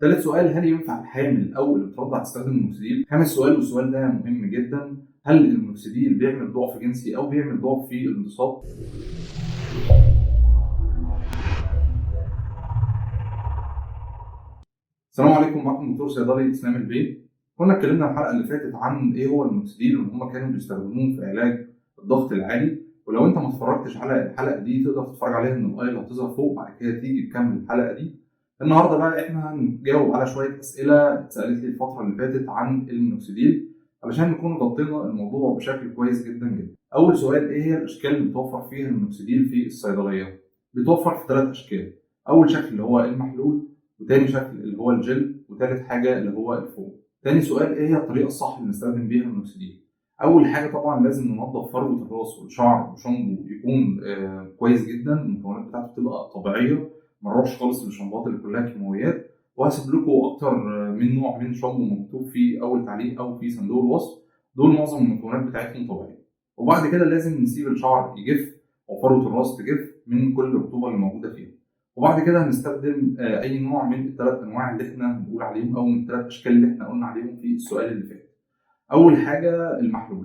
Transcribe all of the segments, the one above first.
ثالث سؤال، هل ينفع الحامل او اللي بترضع تستخدم المينوكسيديل؟ خامس سؤال والسؤال ده مهم جدا، هل المينوكسيديل بيعمل ضعف جنسي او بيعمل ضعف في الانتصاب؟ السلام عليكم، معكم دكتور صيدلي اسلام البيت. كنا اتكلمنا الحلقه اللي فاتت عن ايه هو المينوكسيديل وان هم كانوا بيستخدموه في علاج الضغط العالي، ولو انت ما اتفرجتش على الحلقه دي تقدر تتفرج عليها من الاي اللي هتظهر فوق، بعد كده تيجي تكمل الحلقه دي. النهارده بقى احنا هنجاوب على شويه اسئله اتسالت لي الفتره اللي فاتت عن المينوكسيديل علشان نكون غطينا الموضوع بشكل كويس جدا جدا. اول سؤال، ايه هي الاشكال اللي بتوفر فيها المينوكسيديل في الصيدليه؟ بيتوفر في 3 اشكال. اول شكل اللي هو المحلول، وتاني شكل اللي هو الجل، وتالت حاجه اللي هو الفوم. تاني سؤال، ايه هي الطريقه الصح اللي نستخدم بيها المينوكسيديل؟ اول حاجه طبعا لازم ننظف فروه الراس والشعر بشامبو يكون كويس جدا، المكونات بتاعته تبقى طبيعيه، ما نروحش خالص للشامبوات اللي كلها كيماويات. وهسيب لكم اكتر من نوع من شامبو مكتوب في اول تعليق او في صندوق الوصف، دول معظم المكونات بتاعتهم طبيعيه. وبعد كده لازم نسيب الشعر يجف او فروه الراس تجف من كل الرطوبه اللي موجوده فيها. وبعد كده هنستخدم اي نوع من الثلاث انواع اللي احنا هنقول عليهم او من الثلاث اشكال اللي احنا قلنا عليهم في السؤال اللي فات. اول حاجه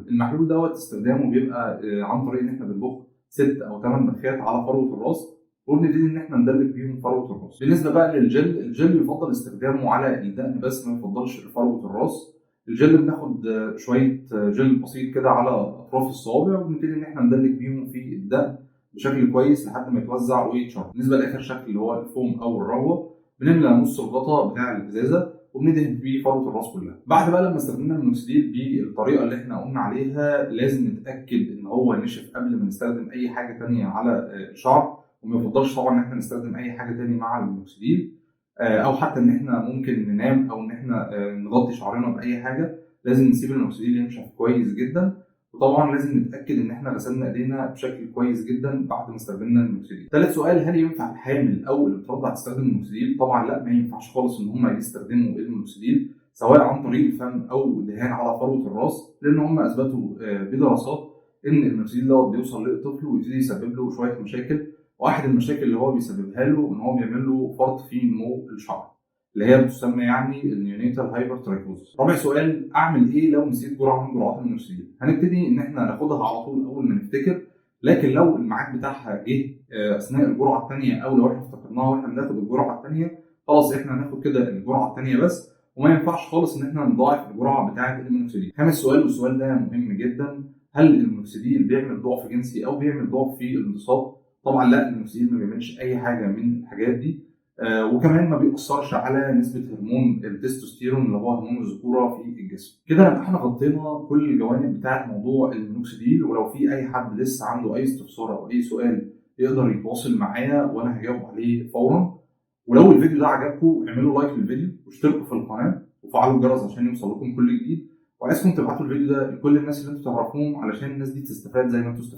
المحلول دوت استخدامه بيبقى عن طريق ان احنا بنبخ 6 او 8 بخات على فروه الراس، ونبتدي ان احنا ندلك بيهم فروه الراس. بالنسبه بقى للجل، الجل يفضل استخدامه على الدقن بس، ما يفضلش فروه الراس. الجل بناخد شويه جل بسيط كده على اطراف الصوابع، وبنبتدي ان احنا ندلك بيهم في الدقن بشكل كويس لحد ما يتوزع ويتشرب. بالنسبه لاخر شكل اللي هو الفوم او الروه، بنملى نص الغطاء بتاع الازازه وبندهن بيه فروه الراس كلها. بعد بقى لما استخدمنا المينوكسيديل بالطريقه اللي احنا قلنا عليها، لازم نتاكد ان هو نشف قبل ما نستخدم اي حاجه ثانيه على الشعر، وما يفضلش طبعا ان احنا نستخدم اي حاجه ثانيه مع المينوكسيديل، او حتى ان احنا ممكن ننام او ان احنا نغطي شعرنا باي حاجه. لازم نسيب المينوكسيديل ينشف كويس جدا، وطبعا لازم نتاكد ان احنا غسلنا ايدينا بشكل كويس جدا بعد ما استخدمنا المينوكسيديل. ثالث سؤال، هل ينفع الحامل او اللي بترضع تستخدم المينوكسيديل؟ طبعا لا، ما ينفعش خالص ان هم يستخدموا المينوكسيديل سواء عن طريق الفم او دهان على فروه الراس، لان هم اثبتوا بدراسات ان المينوكسيديل دوت بيوصل للطفل ويبتدي يسبب له شويه مشاكل. واحد المشاكل اللي هو بيسببها له ان هو بيعمل له فرط في نمو الشعر، اللي هي بتسمى يعني النيونيتال هايبرترايكوزس. رابع سؤال، اعمل ايه لو نسيت جرعه من جرعات المينوكسيديل؟ هنبتدي ان احنا ناخدها على طول اول ما نفتكر، لكن لو الميعاد بتاعها جه اثناء الجرعه الثانيه، او لو احنا افتكرناها واحنا بناخد الجرعه الثانيه، خلاص احنا هناخد كده الجرعه الثانيه بس، وما ينفعش خالص ان احنا نضاعف الجرعه بتاعه المينوكسيديل. خامس سؤال والسؤال ده مهم جدا، هل المينوكسيديل بيعمل ضعف جنسي او بيعمل ضعف في الانتصاب؟ طبعا لا، المينوكسيديل ما بيعملش اي حاجه من الحاجات دي، وكمان ما بيأثرش على نسبة هرمون التستوستيرون اللي هو هرمون الذكورة في الجسم. كده نبقى احنا غطينا كل الجوانب بتاعت موضوع المينوكسيديل، ولو في أي حد لسه عنده أي استفسار أو أي سؤال يقدر يتواصل معايا وأنا هجاوب عليه فورا. ولو الفيديو ده عجبكم اعملوا لايك للفيديو واشتركوا في القناة وفعلوا الجرس عشان يوصل لكم كل جديد، وعايزكم تبعتوا الفيديو ده لكل الناس اللي انتوا تعرفوهم علشان الناس دي تستفاد زي ما انتوا استفدتوا.